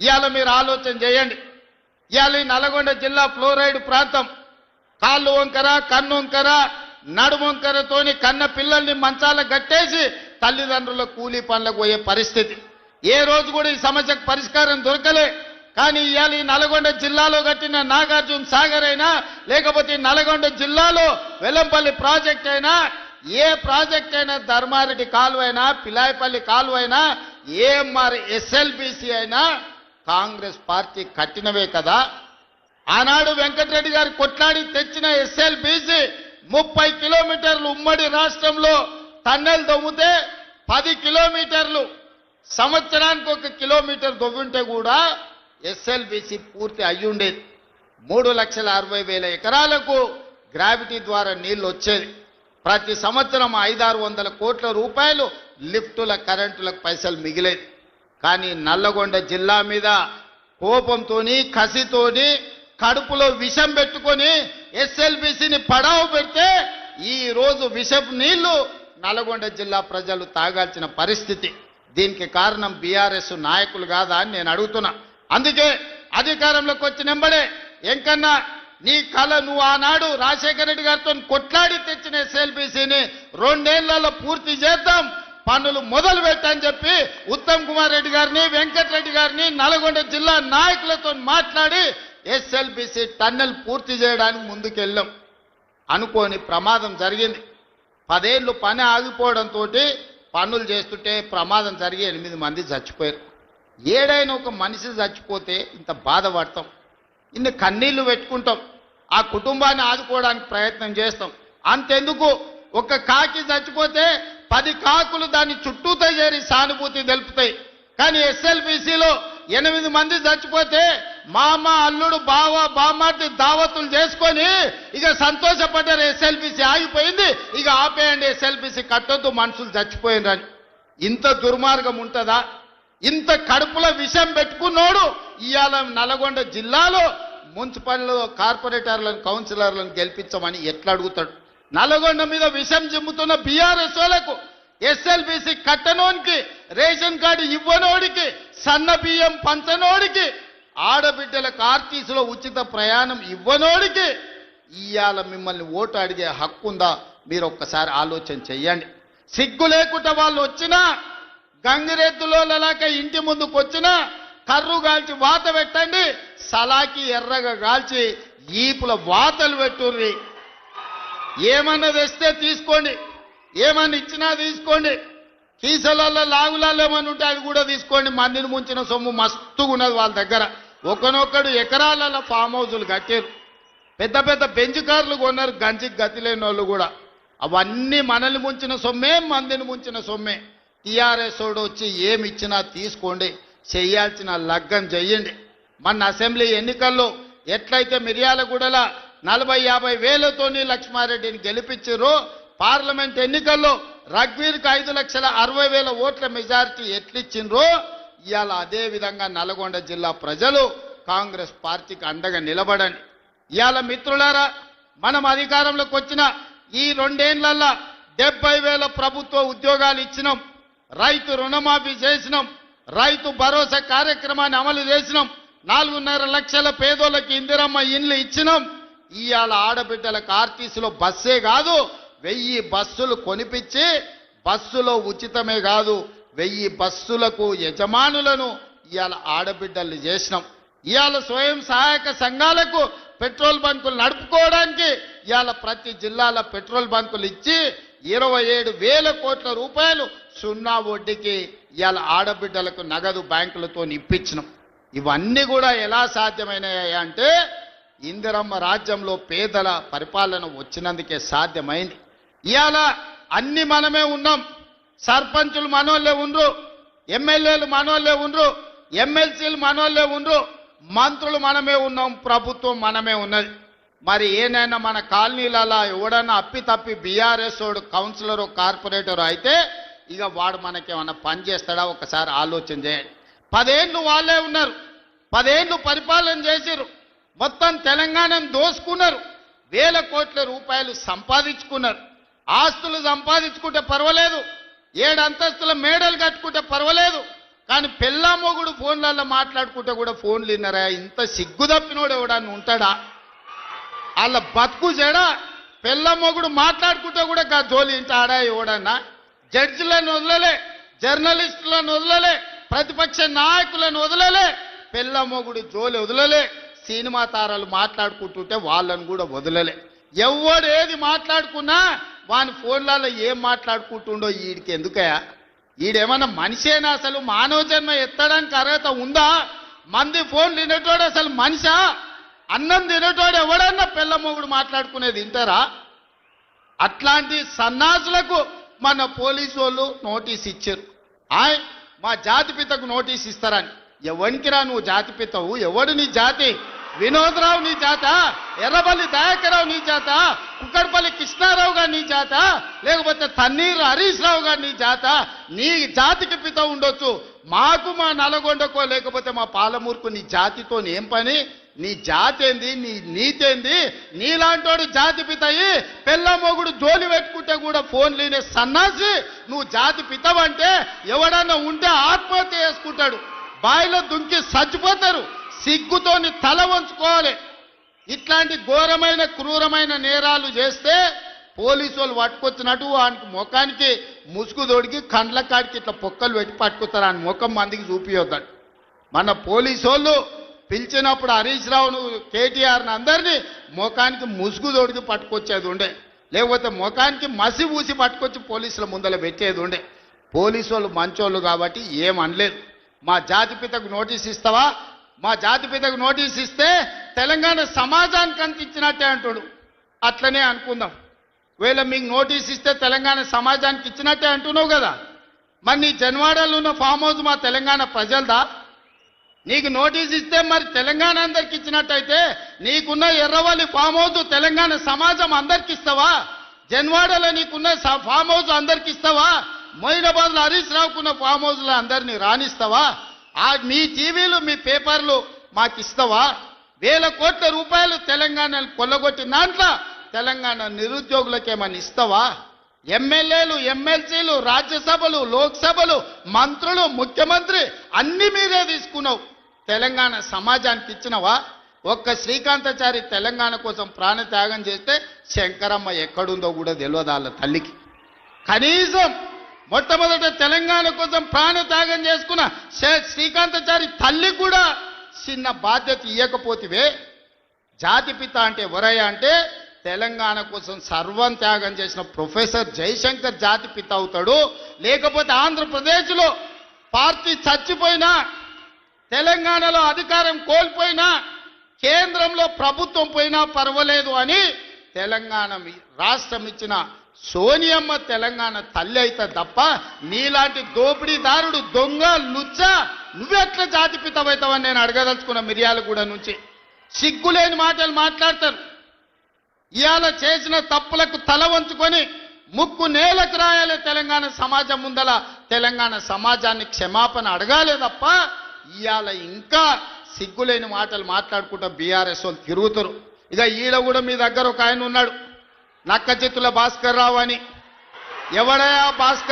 ఇవాళ మీరు ఆలోచన చేయండి. ఇవాళ ఈ నల్గొండ జిల్లా ఫ్లోరైడ్ ప్రాంతం కాళ్ళు వంకర, కన్ను వంకర, నడుము వంకరతోని కన్న పిల్లల్ని మంచాల గట్టేసి తల్లిదండ్రుల కూలీ పనులకు పోయే పరిస్థితి. ఏ రోజు కూడా ఈ సమస్యకు పరిష్కారం దొరకలే. కానీ ఇవాళ ఈ నల్గొండ జిల్లాలో కట్టిన నాగార్జున సాగర్ అయినా, లేకపోతే నల్గొండ జిల్లాలో వెల్లంపల్లి ప్రాజెక్ట్ అయినా, ఏ ప్రాజెక్ట్ అయినా, ధర్మారెడ్డి కాలువైనా, పిలాయపల్లి కాలువైనా, ఏఎంఆర్ ఎస్ఎల్బిసి అయినా కాంగ్రెస్ పార్టీ కట్టినవే కదా. ఆనాడు వెంకటరెడ్డి గారు కొట్లాడి తెచ్చిన ఎస్ఎల్బిసి 30 కిలోమీటర్లు ఉమ్మడి రాష్ట్రంలో టన్నెల్ దొవ్వుతే 10 కిలోమీటర్లు, సంవత్సరానికి 1 కిలోమీటర్ దొవ్వుంటే కూడా ఎస్ఎల్బిసి పూర్తి అయ్యుండేది. 3,60,000 ఎకరాలకు గ్రావిటీ ద్వారా నీళ్లు వచ్చేది. ప్రతి సంవత్సరం 500-600 కోట్ల రూపాయలు లిఫ్టుల కరెంటులకు పైసలు మిగిలేది. కానీ నల్లగొండ జిల్లా మీద కోపంతోని, కసితోని, కడుపులో విషం పెట్టుకొని ఎస్ఎల్బిసిని పడావు పెడితే ఈ రోజు విషపు నీళ్లు నల్గొండ జిల్లా ప్రజలు తాగాల్సిన పరిస్థితి. దీనికి కారణం బీఆర్ఎస్ నాయకులు కాదా అని నేను అడుగుతున్నా. అందుకే అధికారంలోకి వచ్చినెంబడే ఎంకన్నా నీ కళ నువ్వు ఆనాడు రాజశేఖర రెడ్డి గారితో కొట్లాడి తెచ్చిన ఎస్ఎల్బిసిని 2 ఏళ్లలో పూర్తి చేద్దాం, పనులు మొదలు పెట్టని చెప్పి ఉత్తమ్ కుమార్ రెడ్డి గారిని, వెంకటరెడ్డి గారిని, నల్గొండ జిల్లా నాయకులతో మాట్లాడి ఎస్ఎల్బిసి టన్నెల్ పూర్తి చేయడానికి ముందుకెళ్ళాం. అనుకోని ప్రమాదం జరిగింది. 10 ఏళ్ళు పని ఆగిపోవడంతో పనులు చేస్తుంటే ప్రమాదం జరిగి 8 మంది చచ్చిపోయారు. ఏడైనా ఒక మనిషి చచ్చిపోతే ఇంత బాధపడతాం, ఇన్ని కన్నీళ్లు పెట్టుకుంటాం, ఆ కుటుంబాన్ని ఆదుకోవడానికి ప్రయత్నం చేస్తాం. అంతెందుకు, ఒక కాకి చచ్చిపోతే 10 కాకులు దాన్ని చుట్టూతో చేరి సానుభూతి తెలుపుతాయి. కానీ ఎస్ఎల్బిసిలో 8 మంది చచ్చిపోతే మామ, అల్లుడు, బావ, బామ్మార్తి దావతులు చేసుకొని ఇక సంతోషపడ్డారు. ఎస్ఎల్బిసి ఆగిపోయింది, ఇక ఆపేయండి, ఎస్ఎల్బిసి కట్టొద్దు, మనుషులు చచ్చిపోయిందని. ఇంత దుర్మార్గం ఉంటుందా? ఇంత కడుపులో విషం పెట్టుకున్నోడు ఇవాళ నల్గొండ జిల్లాలో మున్సిపల్ కార్పొరేటర్లను, కౌన్సిలర్లను గెలిపించమని ఎట్లా అడుగుతాడు? నల్గొండ మీద విషం జిమ్ముతున్న బీఆర్ఎస్ వాళ్ళకు, ఎస్ఎల్బిసి కట్టనోనికి, రేషన్ కార్డు ఇవ్వనోడికి, సన్న బియ్యం పంచనోడికి, ఆడబిడ్డలకు ఆర్టీసీలో ఉచిత ప్రయాణం ఇవ్వనోడికి ఇవాళ మిమ్మల్ని ఓటు అడిగే హక్కు ఉందా? మీరు ఒక్కసారి ఆలోచన చెయ్యండి. సిగ్గు లేకుండా వాళ్ళు వచ్చినా, గంగిరెద్దులోలాక ఇంటి ముందుకు వచ్చినా కర్రు కాల్చి వాత పెట్టండి, సలాకి ఎర్రగా కాల్చి ఈపుల వాతలు పెట్టుర్రి. ఏమన్నా తెస్తే తీసుకోండి, ఏమన్నా ఇచ్చినా తీసుకోండి, కీసలలో లాగులాలు ఏమన్నా ఉంటే అది కూడా తీసుకోండి. మందిని ముంచిన సొమ్ము మస్తుగా ఉన్నది వాళ్ళ దగ్గర. ఒకనొక్కడు ఎకరాలలో ఫామ్ హౌజులు కట్టారు, పెద్ద పెద్ద బెంచ్ కార్లు కొన్నారు, గంజికి గతి లేని వాళ్ళు కూడా. అవన్నీ మనల్ని ముంచిన సొమ్మే, మందిని ముంచిన సొమ్మే. టీఆర్ఎస్ వాడు వచ్చి ఏమి ఇచ్చినా తీసుకోండి, చేయాల్సిన లగ్గం చెయ్యండి. మన అసెంబ్లీ ఎన్నికల్లో ఎట్లయితే మిర్యాలగూడల 40-50 వేలతోని లక్ష్మారెడ్డిని గెలిపించారో, పార్లమెంట్ ఎన్నికల్లో రఘ్వీర్కి 5,60,000 ఓట్ల మెజారిటీ ఎట్లిచ్చిండ్రో, ఇవాళ అదే విధంగా నల్గొండ జిల్లా ప్రజలు కాంగ్రెస్ పార్టీకి అండగా నిలబడండి. ఇవాళ మిత్రులారా, మనం అధికారంలోకి వచ్చిన ఈ 2 ఏళ్లలో 70,000 ప్రభుత్వ ఉద్యోగాలు ఇచ్చినాం, రైతు రుణమాఫీ చేసినాం, రైతు భరోసా కార్యక్రమాన్ని అమలు చేసినాం, 4.5 లక్షల పేదోళ్ళకి ఇందిరమ్మ ఇండ్లు ఇచ్చినాం. ఇవాళ ఆడబిడ్డలకు ఆర్టీసీలో బస్సే కాదు 1000 బస్సులు కొనిపించి, బస్సులో ఉచితమే కాదు 1000 బస్సులకు యజమానులను ఇవాళ ఆడబిడ్డల్ని చేసినాం. ఇవాళ స్వయం సహాయక సంఘాలకు పెట్రోల్ బంకులు నడుపుకోవడానికి ఇవాళ ప్రతి జిల్లాలో పెట్రోల్ బంకులు ఇచ్చి 27,000 కోట్ల రూపాయలు సున్నా వడ్డీకి ఇవాళ ఆడబిడ్డలకు నగదు బ్యాంకులతో ఇప్పించినాం. ఇవన్నీ కూడా ఎలా సాధ్యమైనాయి అంటే ఇందిరమ్మ రాజ్యంలో పేదల పరిపాలన వచ్చినందుకే సాధ్యమైంది. ఇవాళ అన్ని మనమే ఉన్నాం, సర్పంచులు మనోళ్ళే ఉండ్రు, ఎమ్మెల్యేలు మనోళ్ళే ఉండ్రు, ఎమ్మెల్సీలు మనోళ్ళే ఉండ్రు, మంత్రులు మనమే ఉన్నాం, ప్రభుత్వం మనమే ఉన్నది. మరి ఏనైనా మన కాలనీలలో ఎవడన్నా అప్పి తప్పి బీఆర్ఎస్ వాడు కౌన్సిలర్, కార్పొరేటర్ అయితే ఇక వాడు మనకేమన్నా పని చేస్తాడా? ఒకసారి ఆలోచన చేయండి. 10 ఏళ్ళు వాళ్ళే ఉన్నారు, 10 ఏళ్ళు పరిపాలన చేసిరు, మొత్తం తెలంగాణను దోసుకున్నారు, 1,000 కోట్ల రూపాయలు సంపాదించుకున్నారు. ఆస్తులు సంపాదించుకుంటే పర్వాలేదు, 7 అంతస్తుల మేడలు కట్టుకుంటే పర్వాలేదు, కానీ పెళ్ళా మొగుడు ఫోన్లలో మాట్లాడుకుంటే కూడా ఫోన్లు విన్నారా? ఇంత సిగ్గు తప్పినోడు ఎవడన్నా ఉంటాడా? వాళ్ళ బతుకు చెడ పెళ్ళ మొగుడు మాట్లాడుకుంటే కూడా జోలి ఇంటాడా ఎవడన్నా? జడ్జిలను వదలలే, జర్నలిస్టులను వదలలే, ప్రతిపక్ష నాయకులను వదలలే, పెళ్ళ మొగుడు జోలి వదలలే, సినిమా తారాలు మాట్లాడుకుంటుంటే వాళ్ళను కూడా వదలలే. ఎవడు ఏది మాట్లాడుకున్నా వాని ఫోన్లలో ఏం మాట్లాడుకుంటుండో వీడికి ఎందుకయా? ఈడేమన్నా మనిషేనా? అసలు మానవ జన్మ ఎత్తడానికి అర్హత ఉందా? మంది ఫోన్ తినేటోడు అసలు మనిషా? అన్నం తినేటోడు ఎవడన్నా పెళ్ళ మొగుడు మాట్లాడుకునేది వింటారా? అట్లాంటి సన్నాసులకు మన పోలీసు వాళ్ళు నోటీస్ ఇచ్చారు. మా జాతిపితకు నోటీస్ ఇస్తారని. ఎవరికిరా నువ్వు జాతిపితవు? ఎవడు నీ జాతి? వినోదరావు నీ జాత? ఎర్రబల్లి దయాకరావు నీ జాత? కుక్కడపల్లి కృష్ణారావు గారు నీ జాత? లేకపోతే తన్నీరు హరీష్ రావు గారు నీ జాత? నీ జాతికి పిత ఉండొచ్చు, మాకు మా నల్గొండకో లేకపోతే మా పాలమూరుకు నీ జాతితో ఏం పని? నీ జాతి ఏంది? నీ నీతేంది? నీలాంటోడు జాతి పితయి పెళ్ళ మొగుడు జోలి పెట్టుకుంటే కూడా ఫోన్ లేని సన్నాసి నువ్వు జాతి పితవంటే ఎవడన్నా ఉంటే ఆత్మహత్య చేసుకుంటాడు, బాయిలో దుంకి చచ్చిపోతారు. సిగ్గుతోని తల వంచుకోవాలి. ఇట్లాంటి ఘోరమైన క్రూరమైన నేరాలు చేస్తే పోలీసు వాళ్ళు పట్టుకొచ్చినట్టు వానికి ముఖానికి ముసుగు తొడిగి కండ్ల కాడికి ఇట్లా పొక్కలు పెట్టి పట్టుకుతారు. ఆయన ముఖం మందికి చూపియొద్దాడు. మన పోలీసు వాళ్ళు పిలిచినప్పుడు హరీష్ రావును కేటీఆర్ని అందరినీ ముఖానికి ముసుగు తొడిగి పట్టుకొచ్చేది ఉండే, లేకపోతే ముఖానికి మసి ఊసి పట్టుకొచ్చి పోలీసుల ముందర పెట్టేది ఉండే. పోలీసు వాళ్ళు మంచోళ్ళు కాబట్టి ఏమనలేదు. మా జాతిపితకు నోటీస్ ఇస్తావా? మా జాతిపితకు నోటీస్ ఇస్తే తెలంగాణ సమాజానికి అంత ఇచ్చినట్టే అంటాడు. అట్లనే అనుకుందాం. ఒకవేళ మీకు నోటీస్ ఇస్తే తెలంగాణ సమాజానికి ఇచ్చినట్టే అంటున్నావు కదా, మరి నీ జన్వాడలో ఉన్న ఫామ్ హౌస్ మా తెలంగాణ ప్రజలదా? నీకు నోటీస్ ఇస్తే మరి తెలంగాణ అందరికి ఇచ్చినట్టయితే నీకున్న ఎర్రవల్లి ఫామ్ హౌస్ తెలంగాణ సమాజం అందరికి ఇస్తావా? జన్వాడలో నీకున్న ఫామ్ హౌస్ అందరికి ఇస్తావా? మొయినాబాద్లో హరీష్ రావుకున్న ఫామ్ హౌస్లో అందరినీ రాణిస్తావా? మీ టీవీలు మీ పేపర్లు మాకు ఇస్తావా? వేల కోట్ల రూపాయలు తెలంగాణను కొల్లగొట్టిన దాంట్లో తెలంగాణ నిరుద్యోగులకేమని ఇస్తావా? ఎమ్మెల్యేలు, ఎమ్మెల్సీలు, రాజ్యసభలు, లోక్సభలు, మంత్రులు, ముఖ్యమంత్రి అన్ని మీరే తీసుకున్నావు. తెలంగాణ సమాజానికి ఇచ్చినవా? ఒక్క శ్రీకాంతాచారి తెలంగాణ కోసం ప్రాణత్యాగం చేస్తే శంకరమ్మ ఎక్కడుందో కూడా తెలియదు వాళ్ళ తల్లికి. కనీసం మొట్టమొదట తెలంగాణ కోసం ప్రాణత్యాగం చేసుకున్న శ్రీకాంతాచారి తల్లి కూడా చిన్న బాధ్యత ఇవ్వకపోతివే. జాతిపిత అంటే ఎవరయ్యా అంటే తెలంగాణ కోసం సర్వం త్యాగం చేసిన ప్రొఫెసర్ జయశంకర్ జాతిపిత అవుతాడు. లేకపోతే ఆంధ్రప్రదేశ్లో పార్టీ చచ్చిపోయినా, తెలంగాణలో అధికారం కోల్పోయినా, కేంద్రంలో ప్రభుత్వం పోయినా పర్వాలేదు అని తెలంగాణ రాష్ట్రం ఇచ్చిన సోనియమ్మ తెలంగాణ తల్లి అయితే తప్ప నీలాంటి దోపిడీదారుడు, దొంగ, లుచ్చ నువ్వెట్లా జాతిపితవైతావని నేను అడగదలుచుకున్న. మిర్యాలగూడ నుంచి సిగ్గులేని మాటలు మాట్లాడతారు. ఇవాళ చేసిన తప్పులకు తల వంచుకొని ముక్కు నేలకు రాయాలి. తెలంగాణ సమాజం ముందల తెలంగాణ సమాజాన్ని క్షమాపణ అడగాలే తప్ప ఇవాళ ఇంకా సిగ్గులేని మాటలు మాట్లాడుకుంటూ బీఆర్ఎస్ వాళ్ళు తిరుగుతారు. ఇక ఈడ కూడా మీ దగ్గర ఒక ఆయన ఉన్నాడు, నక్క చిత్తుల భాస్కర్ రావు అని. ఎవడయా భాస్కర్?